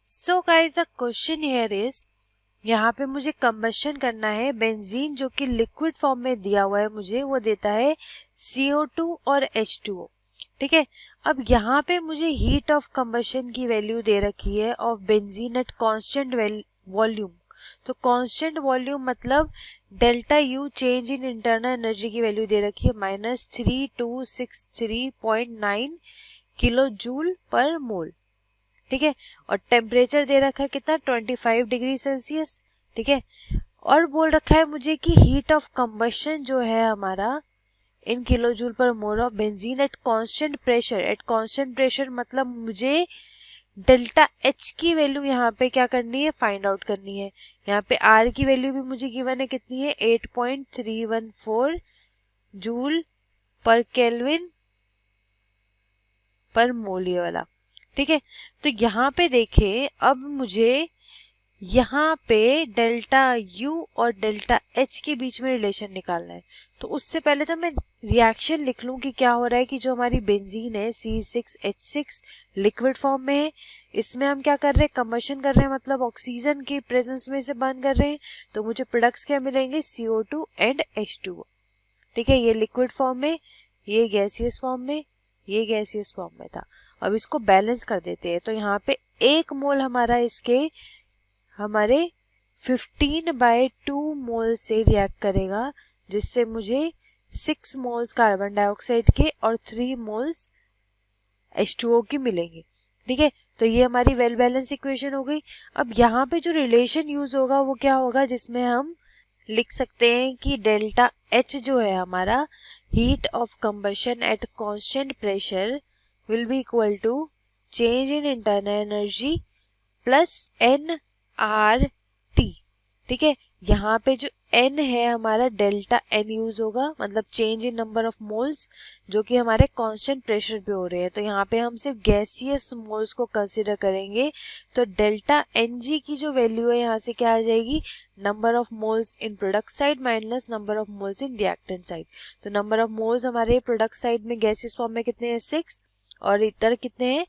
So guys the question here is, यहाँ पे मुझे कंबशन करना है। बेंजीन जो कि लिक्विड फॉर्म में दिया हुआ है मुझे, वो देता है CO2 और H2O। ठीक है, अब यहाँ पे मुझे हीट ऑफ कंबशन की वैल्यू दे रखी है of benzene at constant volume. तो कांस्टेंट वॉल्यूम मतलब delta U change in internal energy की वैल्यू दे रखी है -3263.9 किलो जूल पर मोल। ठीक है, और टेम्परेचर दे रखा है कितना, 25 डिग्री सेल्सियस। ठीक है, और बोल रखा है मुझे कि हीट ऑफ कंबशन जो है हमारा इन किलो जूल पर mole of benzene at constant pressure. At constant pressure मतलब मुझे डेल्टा एच की वैल्यू यहाँ पे क्या करनी है, फाइंड आउट करनी है। यहाँ पे आर की वैल्यू भी मुझे गिवन है कितनी है, 8.314 जूल पर केल्विन पर मोल, ये वाला। ठीक है, तो यहाँ पे देखें, अब मुझे यहाँ पे डेल्टा यू और डेल्टा एच के बीच में रिलेशन निकालना है। तो उससे पहले तो मैं रिएक्शन लिख लूं कि क्या हो रहा है कि जो हमारी बेंजीन है C6H6 लिक्विड फॉर्म में है, इसमें हम क्या कर रहे हैं, कंबशन कर रहे हैं, मतलब ऑक्सीजन की प्रेजेंस में से बर्न कर रहे हैं। तो मुझे प्रोडक्ट्स क्या मिलेंगे, CO2 एंड H2O। ठीक है, ये लिक्विड फॉर्म में, ये गैसियस फॉर्म में, ये गैसियस फॉर्म में था। अब इसको बैलेंस कर देते हैं। तो यहाँ पे 1 मोल हमारा इसके हमारे 15/2 मोल से रिएक्ट करेगा, जिससे मुझे 6 मोल्स कार्बन डाइऑक्साइड के और 3 मोल्स H2O की मिलेंगे। ठीक है, तो ये हमारी वेल बैलेंस इक्वेशन हो गई। अब यहाँ पे जो रिलेशन यूज होगा वो क्या होगा, जिसमें हम लिख सकते हैं कि डेल्टा H जो है हमारा, heat of combustion at constant pressure will be equal to change in internal energy plus nRT। ठीक है, यहाँ पे जो n है हमारा डेल्टा n यूज होगा, मतलब change in number of moles जो कि हमारे कांस्टेंट प्रेशर पे हो रहे हैं। तो यहाँ पे हम सिर्फ गैसियस मोल्स को कंसीडर करेंगे। तो डेल्टा Ng की जो वैल्यू है यहाँ से क्या आ जाएगी, number of moles in product side minus number of moles in reactant side. तो नंबर ऑफ मोल्स हमारे प्रोडक्ट साइड में गैसियस फॉर्म में कितने हैं, 6, और इधर कितने हैं,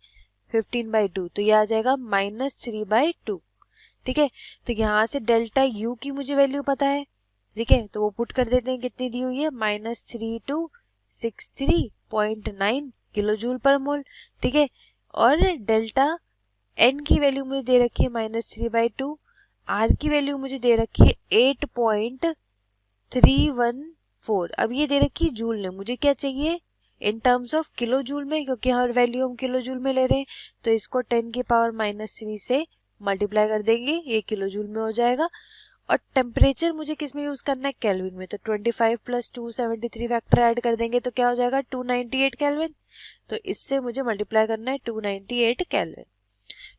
15/2। तो ये आ जाएगा -3/2। ठीक है, तो यहाँ से डेल्टा यू की मुझे वैल्यू पता है। ठीक है, तो वो पुट कर देते हैं, कितनी दी हुई है, -3263.9 किलो जूल पर मोल। ठीक है, और डेल्टा एन की वैल्यू मुझे दे रखी है -3/2। आर की वैल्यू मुझे दे रखी है 8.314। अब ये दे रखी है जूल ने, मुझे क्या चाहिए in terms of kilo joule में, क्योंकि हर वैल्यू हम किलो जूल में ले रहे हैं। तो इसको 10 की पावर -3 से मल्टीप्लाई कर देंगे, ये किलो जूल में हो जाएगा। और टेम्परेचर मुझे किस में यूज करना है, केल्विन में। तो 25 + 273 फैक्टर ऐड कर देंगे तो क्या हो जाएगा, 298 केल्विन। तो इससे मुझे मल्टीप्लाई करना है 298 केल्विन।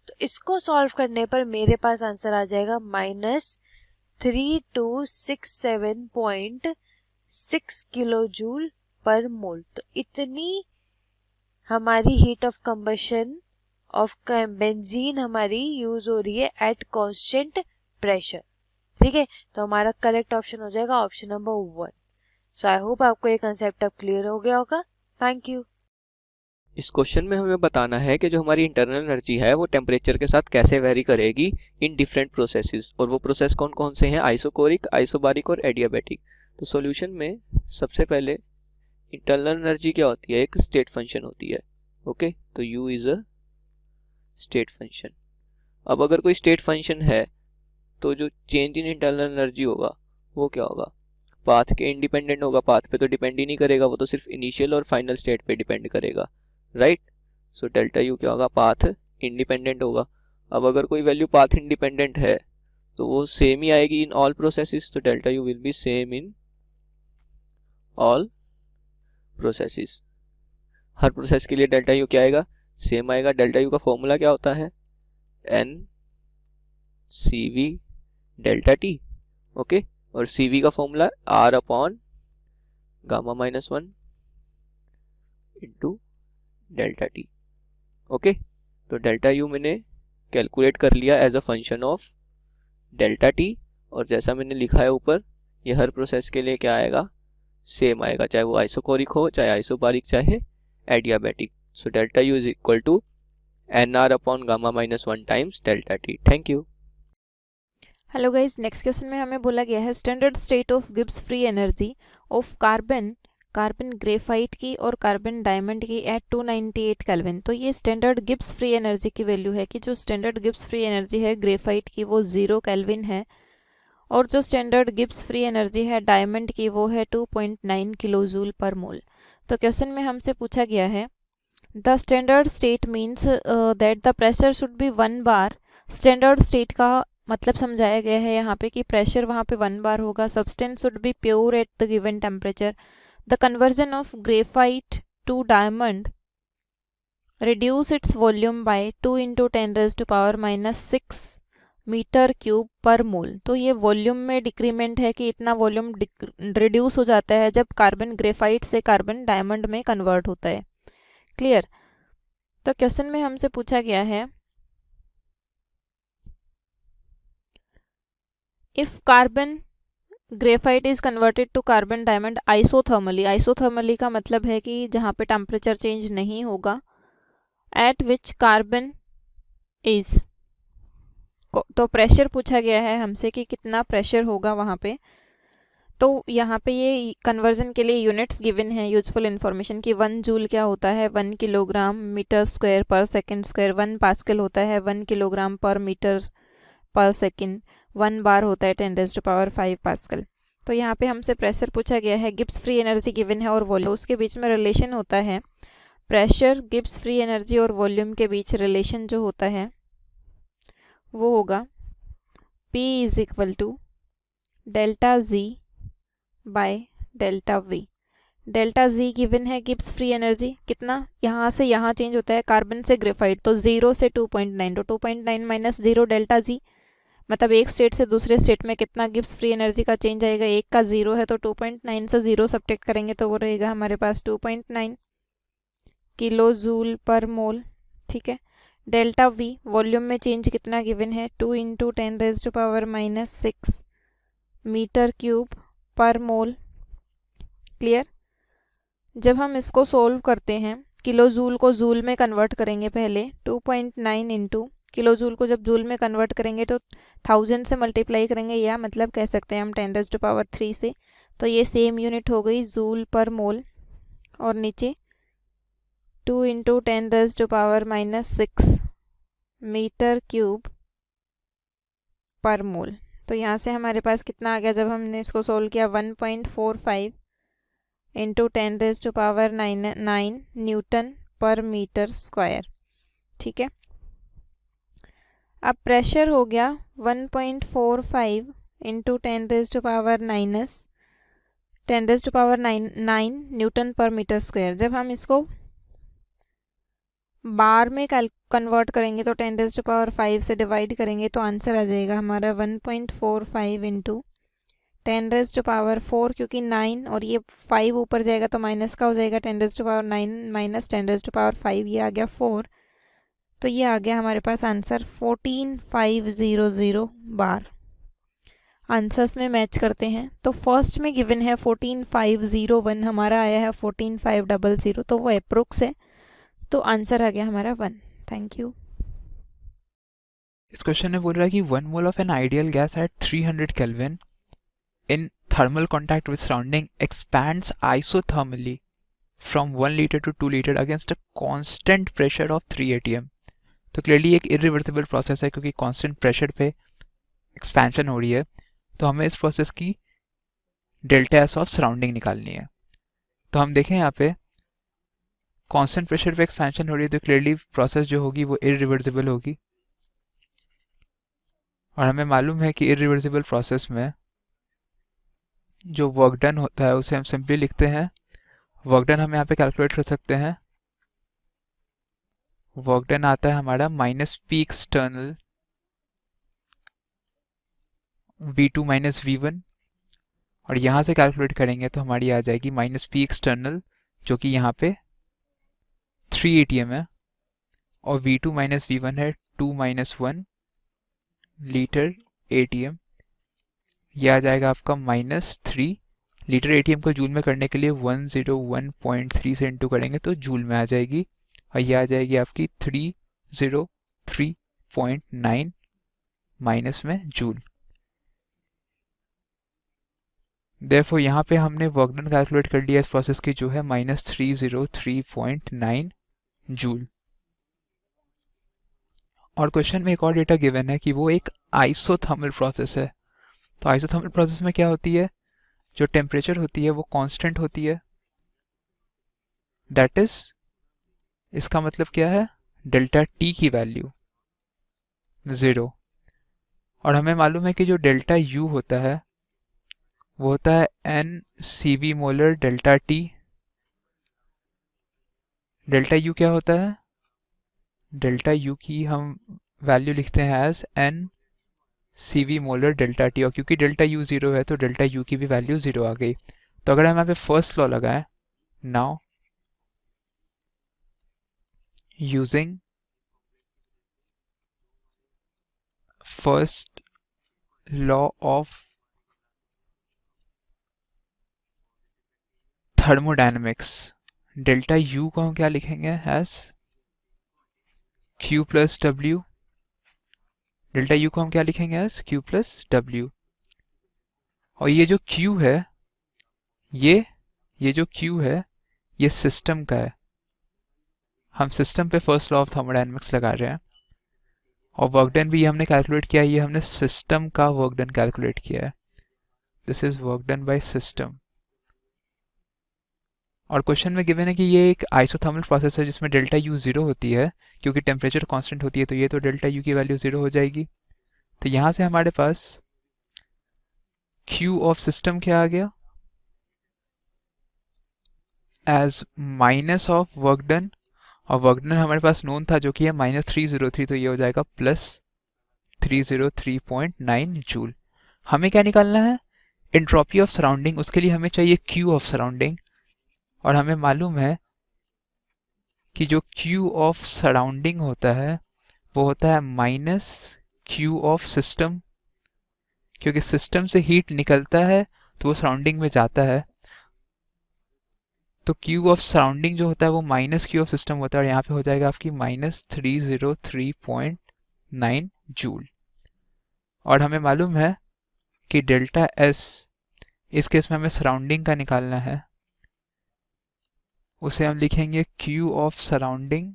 तो इसको सॉल्व करने पर मेरे पास आंसर आ जाएगा -3267.6 किलो जूल पर मोल। तो इतनी हमारी heat of combustion of benzene हमारी यूज हो रही है एट कांस्टेंट प्रेशर। ठीक है, तो हमारा करेक्ट ऑप्शन हो जाएगा option number 1। So I hope आपको ये कंसेप्ट अब क्लियर हो गया होगा। Thank you. इस क्वेश्चन में हमें बताना है कि जो हमारी इंटरनल एनर्जी है वो टेम्परेचर के साथ कैसे वेरी करेगी इन डिफरेंट प्रोसेसेस, और वो प्रोसेस कौन कौन से हैं, आइसोकोरिक, आइसोबारिक और एडियाबैटिक। तो सॉल्यूशन में सबसे पहले इंटरनल एनर्जी क्या होती है, एक स्टेट फंक्शन होती है। ओके, तो U is a state function. अब अगर कोई स्टेट फंक्शन है तो जो चेंज इन इंटरनल एनर्जी होगा वो क्या होगा, पाथ के इंडिपेंडेंट होगा। पाथ पे तो डिपेंड ही नहीं करेगा, वो तो सिर्फ इनिशियल और फाइनल स्टेट पे डिपेंड करेगा, राइट। सो डेल्टा यू क्या होगा, पाथ इंडिपेंडेंट होगा। अब अगर कोई वैल्यू पाथ इंडिपेंडेंट है तो वो सेम ही आएगी इन ऑल प्रोसेसेस। तो delta you will be same in all processes. Her process के लिए डेल्टा यू क्या आएगा, सेम आएगा। डेल्टा यू का फॉर्मूला क्या होता है, N C V delta T. Okay, और सी वी का formula R upon gamma minus one into delta T. Okay, तो डेल्टा यू मैंने कैलकुलेट कर लिया as a function of delta T, और जैसा मैंने लिखा है ऊपर, ये हर प्रोसेस के लिए क्या आएगा, सेम आएगा, चाहे वो आइसोकोरिक हो, चाहे आइसोबारिक, चाहे adiabatic. So delta U is equal to nr upon gamma minus 1 times delta t. Thank you. Hello guys, next question में हमें बोला गया है standard state of Gibbs free energy of carbon graphite की और कार्बन डायमंड की eight 298 kelvin. तो ये स्टैंडर्ड गिब्स फ्री एनर्जी की वैल्यू है कि जो स्टैंडर्ड गिब्स फ्री एनर्जी है ग्रेफाइट की वो 0 केल्विन है, और जो स्टैंडर्ड गिब्स फ्री एनर्जी है डायमंड की वो है 2.9 किलो जूल पर मोल। तो क्वेश्चन में हमसे पूछा गया है the standard state means that the pressure should be 1 bar. Standard state का मतलब समझाया गया है यहाँ पे कि प्रेशर वहाँ पे 1 बार होगा। Substance should be pure at the given temperature. The conversion of graphite to diamond reduce its volume by 2 × 10⁻⁻⁶ metre cube per mole. तो ये वॉल्यूम में डिक्रीमेंट है कि इतना वॉल्यूम रिड्यूस हो जाता है जब कार्बन ग्रेफाइट से कार्बन डायमंड में कन्वर्ट होता है। क्लियर। तो क्वेश्चन में हमसे पूछा गया है if carbon graphite is converted to carbon diamond isothermally. Isothermally का मतलब है कि जहाँ पे टेम्परेचर चेंज नहीं होगा, एट विच कार्बन इज। तो प्रेशर पूछा गया है हमसे कि कितना प्रेशर होगा वहाँ पे। तो यहाँ पे ये कन्वर्जन के लिए यूनिट्स गिवन है, यूजफुल इन्फॉर्मेशन की 1 जूल क्या होता है 1 किलोग्राम मीटर स्क्वायर पर सेकेंड स्क्वायर, 1 पास्कल होता है 1 किलोग्राम पर मीटर पर सेकेंड, 1 बार होता है 10⁵ पास्कल। तो यहाँ पे हमसे प्रेशर पूछा गया है, गिब्स फ्री एनर्जी गिवन है और वॉल्यूम, उसके बीच में रिलेशन होता है प्रेशर, गिब्स फ्री एनर्जी और वॉल्यूम के बीच रिलेशन जो होता है वो होगा P = delta Z by delta V। Delta Z given है गिब्स फ्री एनर्जी कितना, यहाँ से यहाँ चेंज होता है कार्बन से ग्रेफाइट, तो 0 से 2.9, तो 2.9 माइनस 0 डेल्टा Z, मतलब एक स्टेट से दूसरे स्टेट में कितना गिब्स फ्री एनर्जी का चेंज आएगा। एक का 0 है तो 2.9 से 0 सब्ट्रैक्ट करेंगे तो वो रहेगा हमारे पास 2.9 किलो जूल पर मोल। ठीक है। डेल्टा V वॉल्यूम में चेंज कितना गिवन है 2 × 10⁻⁻⁶ मीटर क्यूब पर मोल। क्लियर। जब हम इसको सोल्व करते हैं किलो जूल को जूल में कन्वर्ट करेंगे पहले, 2.9 इंटू किलो जूल को जब जूल में कन्वर्ट करेंगे तो 1000 से मल्टीप्लाई करेंगे, या मतलब कह सकते हैं हम 10⁻³ से, तो ये सेम यूनिट हो गई जूल पर मोल, और नीचे 2 × 10⁻⁻⁶ मीटर क्यूब पर मोल। तो यहाँ से हमारे पास कितना आ गया जब हमने इसको सोल्व किया 1.45 × 10⁻⁹ न्यूटन पर मीटर स्क्वायर। ठीक है। अब प्रेशर हो गया 1.45 × 10⁻⁹ न्यूटन पर मीटर स्क्वायर। जब हम इसको बार में कन्वर्ट करेंगे तो 10⁵ से डिवाइड करेंगे तो आंसर आ जाएगा हमारा 1.45 × 10⁻⁴, क्योंकि 9 और ये 5 ऊपर जाएगा तो माइनस का हो जाएगा 10⁻9 माइनस 10⁵, ये आ गया 4, तो ये आ गया हमारे पास आंसर 14500 बार। आंसर्स में मैच करते हैं तो फर्स्ट में गिवन है 14501, हमारा आया है 14500, तो वो अप्रोक्स है, तो आंसर आ गया हमारा 1। Thank you. इस क्वेश्चन में बोल रहा है कि 1 mole of an ideal gas at 300 kelvin in thermal contact with surrounding expands isothermally from 1 liter to 2 liter against a constant pressure of 3 atm। तो क्लियरली एक इरिवर्सिबल प्रोसेस है क्योंकि कांस्टेंट प्रेशर पे एक्सपेंशन हो रही है, तो हमें इस प्रोसेस की डेल्टा एस ऑफ सराउंडिंग निकालनी है। तो हम देखें यहाँ पे कांस्टेंट प्रेशर पे एक्सपेंशन हो रही है, तो क्लियरली प्रोसेस जो होगी वो इरिवर्सिबल होगी, और हमें मालूम है कि इरिवर्सिबल प्रोसेस में जो वर्क डन होता है उसे हम सिंपली लिखते हैं, वर्क डन हम यहाँ पे कैलकुलेट कर सकते हैं। वर्क डन आता है हमारा -P एक्सटर्नल V2 - V1, और यहाँ से कैलकुलेट करेंगे तो हमारी आ जाएगी -P एक्सटर्नल, जो कि यहाँ पे 3 atm है, और V2 - V1 है 2 - 1 लीटर atm, यह आ जाएगा आपका -3 लीटर एटीएम को जूल में करने के लिए 101.3 से इंटू करेंगे तो जूल में आ जाएगी, और यह आ जाएगी आपकी 3 303.9 माइनस में जूल। देयरफॉर यहाँ पे हमने वर्क डन कैलकुलेट कर लिया इस प्रोसेस की, जो है -303.9 जूल। और क्वेश्चन में एक और डेटा गिवन है कि वो एक आइसोथर्मल प्रोसेस है। तो आइसोथर्मल प्रोसेस में क्या होती है, जो टेम्परेचर होती है वो कांस्टेंट होती है, दैट इज, इसका मतलब क्या है, डेल्टा टी की वैल्यू 0। और हमें मालूम है कि जो डेल्टा यू होता है वो होता है n CV molar delta T. Delta U क्या होता है, डेल्टा यू की हम वैल्यू लिखते हैं as n CV molar delta T, और क्योंकि डेल्टा यू 0 है तो डेल्टा यू की भी वैल्यू 0 आ गई। तो अगर हम यहाँ पे फर्स्ट लॉ लगाएं, now using first law of thermodynamics, delta U को हम क्या लिखेंगे as Q plus W. Delta U को हम क्या लिखेंगे एज Q प्लस डब्ल्यू। और ये जो Q है, ये जो Q है ये सिस्टम का है। हम सिस्टम पे फर्स्ट लॉ ऑफ थर्मोडायनेमिक्स लगा रहे हैं। और वर्क डन भी हमने कैलकुलेट किया है, ये हमने सिस्टम का वर्क डन कैलकुलेट किया है। This is work done by system. और क्वेश्चन में गिवन है कि ये एक आइसोथर्मल प्रोसेस है जिसमें डेल्टा यू 0 होती है, क्योंकि टेम्परेचर कांस्टेंट होती है, तो ये तो डेल्टा यू की वैल्यू 0 हो जाएगी। तो यहाँ से हमारे पास Q ऑफ सिस्टम क्या आ गया, as minus of work done, और वर्क डन हमारे पास नोन था जो कि है -303, तो ये हो जाएगा +303.9 जूल। हमें क्या निकालना है, एंट्रोपी ऑफ सराउंडिंग, उसके लिए हमें चाहिए Q ऑफ सराउंडिंग। और हमें मालूम है कि जो Q ऑफ सराउंडिंग होता है वो होता है -Q ऑफ सिस्टम, क्योंकि सिस्टम से हीट निकलता है तो वो सराउंडिंग में जाता है। तो Q ऑफ सराउंडिंग जो होता है वो -Q ऑफ सिस्टम होता है, और यहाँ पे हो जाएगा आपकी -303.9 जूल। और हमें मालूम है कि डेल्टा S, इस केस में हमें सराउंडिंग का निकालना है, उसे हम लिखेंगे Q of surrounding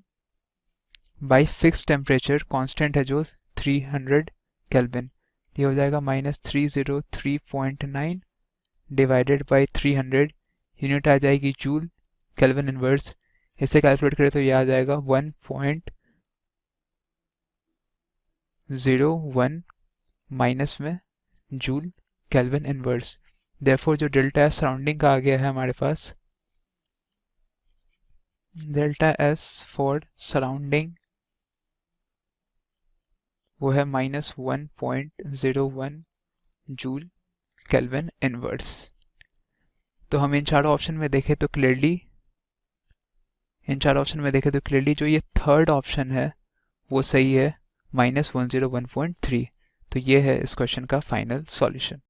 by fix temperature, constant है जो 300 केल्विन। ये हो जाएगा -303.9 डिवाइडेड बाई 300, यूनिट आ जाएगी जूल, केल्विन इनवर्स। इसे कैलकुलेट करें तो ये आ जाएगा 1.01 माइनस में जूल केल्विन इनवर्स। देयरफॉर जो डेल्टा एस सराउंडिंग का आ गया है हमारे पास, डेल्टा एस फॉर सराउंडिंग वो है -1.01 जूल केल्विन इनवर्स। तो हम इन चारों ऑप्शन में देखें तो क्लियरली जो ये थर्ड ऑप्शन है वो सही है, -101.3। तो ये है इस क्वेश्चन का फाइनल सॉल्यूशन।